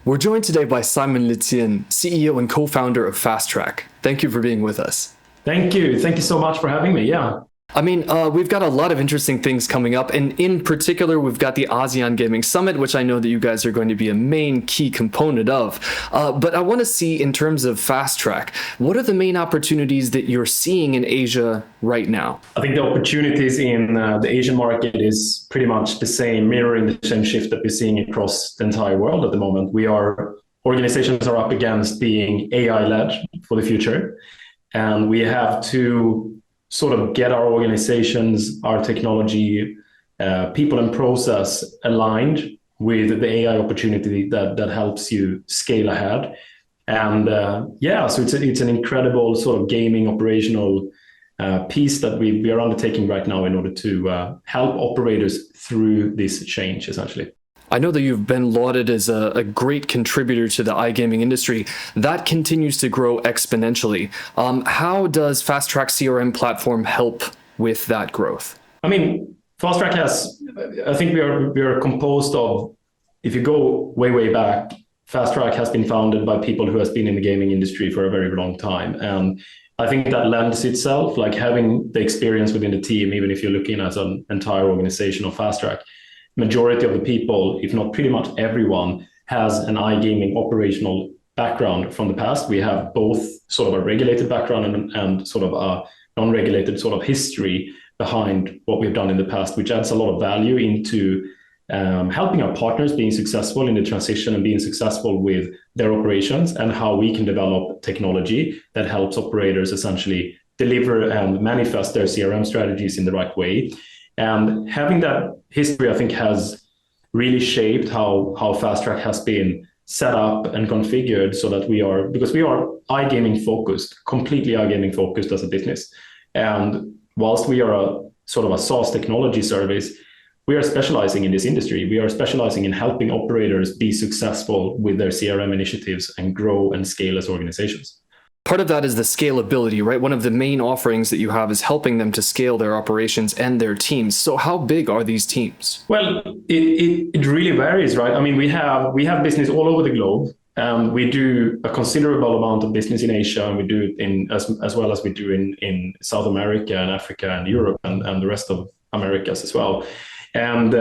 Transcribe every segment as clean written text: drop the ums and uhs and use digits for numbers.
We're joined today by Simon Lidzén, CEO and co-founder of Fast Track. Thank you for being with us. Thank you. Thank you so much for having me. Yeah. We've got a lot of interesting things coming up, and in particular, we've got the ASEAN Gaming Summit, which I know that you guys are going to be a main key component of. But I want to see, in terms of Fast Track, what are the main opportunities that you're seeing in Asia right now? I think the opportunities in the Asian market is pretty much the same, mirroring the same shift that we're seeing across the entire world at the moment. Organizations are up against being AI-led for the future, and we have to sort of get our organizations, our technology, people and process aligned with the AI opportunity that helps you scale ahead. And so it's an incredible sort of gaming operational piece that we are undertaking right now in order to help operators through this change, essentially. I know that you've been lauded as a great contributor to the iGaming industry. That continues to grow exponentially. How does Fast Track CRM platform help with that growth? I mean, Fast Track I think we are composed of, if you go way back, Fast Track has been founded by people who has been in the gaming industry for a very long time. And I think that lends itself, like having the experience within the team, even if you're looking at an entire organization of Fast Track. Majority of the people, if not pretty much everyone, has an iGaming operational background from the past. We have both sort of a regulated background and sort of a non-regulated sort of history behind what we've done in the past, which adds a lot of value into helping our partners being successful in the transition and being successful with their operations, and how we can develop technology that helps operators essentially deliver and manifest their CRM strategies in the right way. And having that history, I think, has really shaped how Fast Track has been set up and configured, so that because we are iGaming focused, completely iGaming focused as a business. And whilst we are a sort of a SaaS technology service, we are specializing in this industry. We are specializing in helping operators be successful with their CRM initiatives and grow and scale as organizations. Part of that is the scalability, right? One of the main offerings that you have is helping them to scale their operations and their teams. So how big are these teams? Well, it really varies, right? I mean, we have business all over the globe. We do a considerable amount of business in Asia, and we do it as well as we do in South America and Africa and Europe and the rest of Americas as well. And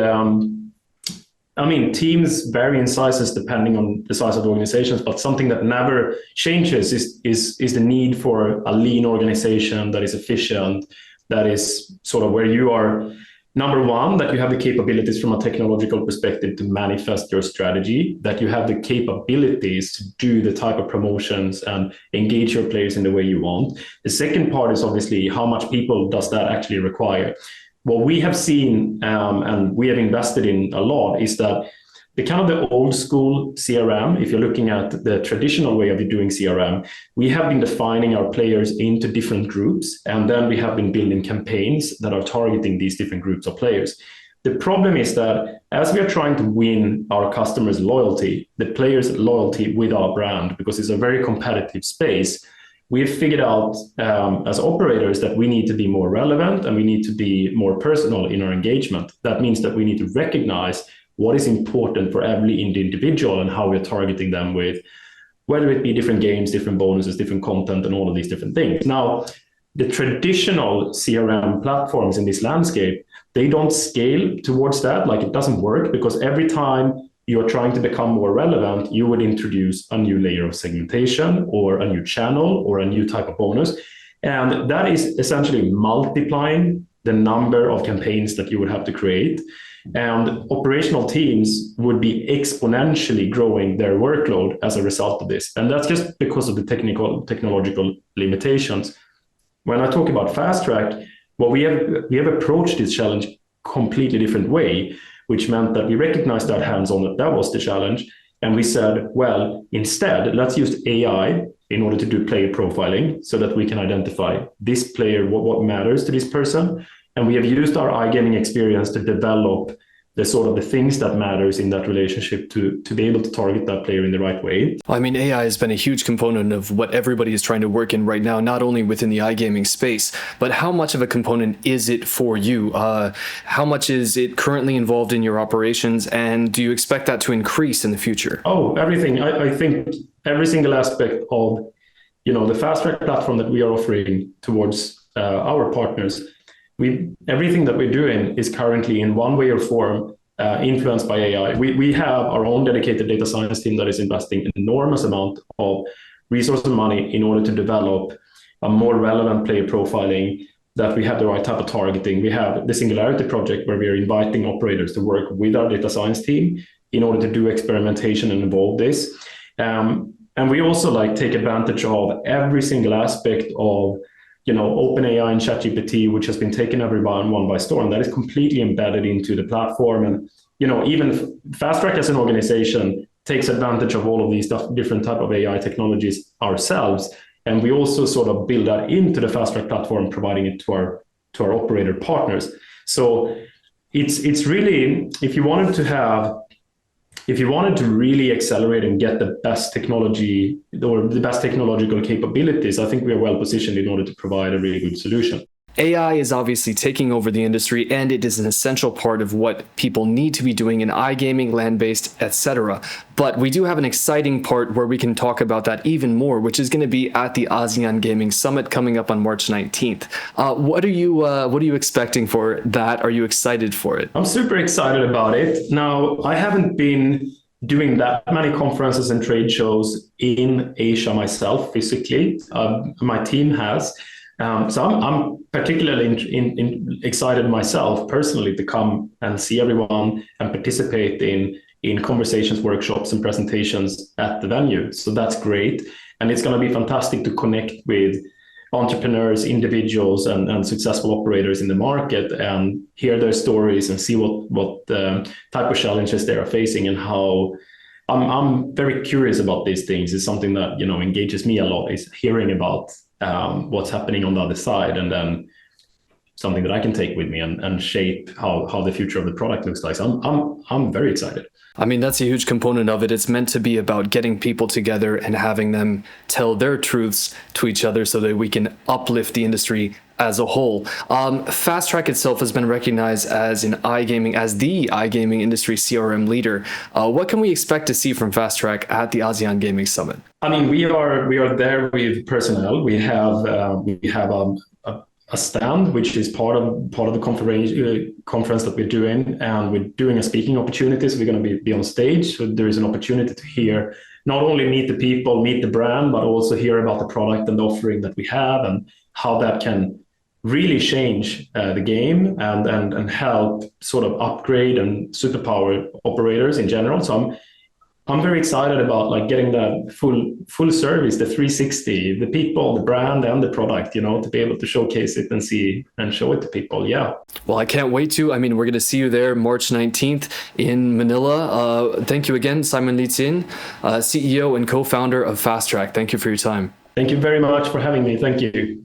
I mean, teams vary in sizes depending on the size of the organizations, but something that never changes is the need for a lean organization that is efficient, that is sort of where you are, number one, that you have the capabilities from a technological perspective to manifest your strategy, that you have the capabilities to do the type of promotions and engage your players in the way you want. The second part is obviously how much people does that actually require. What we have seen and we have invested in a lot is that the old school CRM, if you're looking at the traditional way of doing CRM, we have been defining our players into different groups, and then we have been building campaigns that are targeting these different groups of players. The problem is that as we are trying to win our customers' loyalty, the players' loyalty with our brand, because it's a very competitive space, we've figured out as operators that we need to be more relevant and we need to be more personal in our engagement. That means that we need to recognize what is important for every individual and how we're targeting them with, whether it be different games, different bonuses, different content, and all of these different things. Now, the traditional CRM platforms in this landscape, they don't scale towards that. Like, it doesn't work, because every time you're trying to become more relevant, you would introduce a new layer of segmentation or a new channel or a new type of bonus. And that is essentially multiplying the number of campaigns that you would have to create. And operational teams would be exponentially growing their workload as a result of this. And that's just because of the technological limitations. When I talk about Fast Track, we have approached this challenge completely different way, which meant that we recognized that hands-on that was the challenge. And we said, well, instead, let's use AI in order to do player profiling so that we can identify this player, what matters to this person. And we have used our iGaming experience to develop the things that matters in that relationship to be able to target that player in the right way. I mean, AI has been a huge component of what everybody is trying to work in right now, not only within the iGaming space, but how much of a component is it for you? How much is it currently involved in your operations, and do you expect that to increase in the future? Oh, everything. I think every single aspect of, the Fast Track platform that we are offering towards our partners, everything that we're doing is currently in one way or form influenced by AI. We have our own dedicated data science team that is investing an enormous amount of resources and money in order to develop a more relevant player profiling, that we have the right type of targeting. We have the Singularity project where we are inviting operators to work with our data science team in order to do experimentation and evolve this. And we also take advantage of every single aspect of OpenAI and ChatGPT, which has been taken everyone by storm, that is completely embedded into the platform. And even Fast Track as an organization takes advantage of all of these different type of AI technologies ourselves, and we also sort of build that into the Fast Track platform, providing it to our operator partners. So it's really, if you wanted to really accelerate and get the best technology or the best technological capabilities, I think we are well positioned in order to provide a really good solution. AI is obviously taking over the industry, and it is an essential part of what people need to be doing in iGaming, land-based, etc. But we do have an exciting part where we can talk about that even more, which is going to be at the ASEAN Gaming Summit coming up on March 19th. What are you expecting for that? Are you excited for it? I'm super excited about it. Now, I haven't been doing that many conferences and trade shows in Asia myself physically. My team has. So I'm particularly excited myself personally to come and see everyone and participate in conversations, workshops, and presentations at the venue. So that's great. And it's going to be fantastic to connect with entrepreneurs, individuals, and successful operators in the market and hear their stories and see what type of challenges they are facing and how. I'm very curious about these things. It's something that engages me a lot, is hearing about what's happening on the other side, and then something that I can take with me and shape how the future of the product looks like. So I'm very excited. I mean, that's a huge component of it. It's meant to be about getting people together and having them tell their truths to each other so that we can uplift the industry as a whole. Fast Track itself has been recognized as the iGaming industry CRM leader. What can we expect to see from Fast Track at the ASEAN Gaming Summit? I mean, we are there with personnel. We have a stand, which is part of the conference that we're doing, and we're doing a speaking opportunity. So we're going to be on stage. So there is an opportunity to hear, not only meet the people, meet the brand, but also hear about the product and the offering that we have and how that can really change the game and help sort of upgrade and superpower operators in general. So I'm very excited about getting that full service, the 360, the people, the brand, and the product, to be able to showcase it and show it to people. Yeah. Well, I can't wait to. I mean, we're going to see you there March 19th in Manila. Thank you again, Simon Lidzén, CEO and co-founder of Fast Track. Thank you for your time. Thank you very much for having me. Thank you.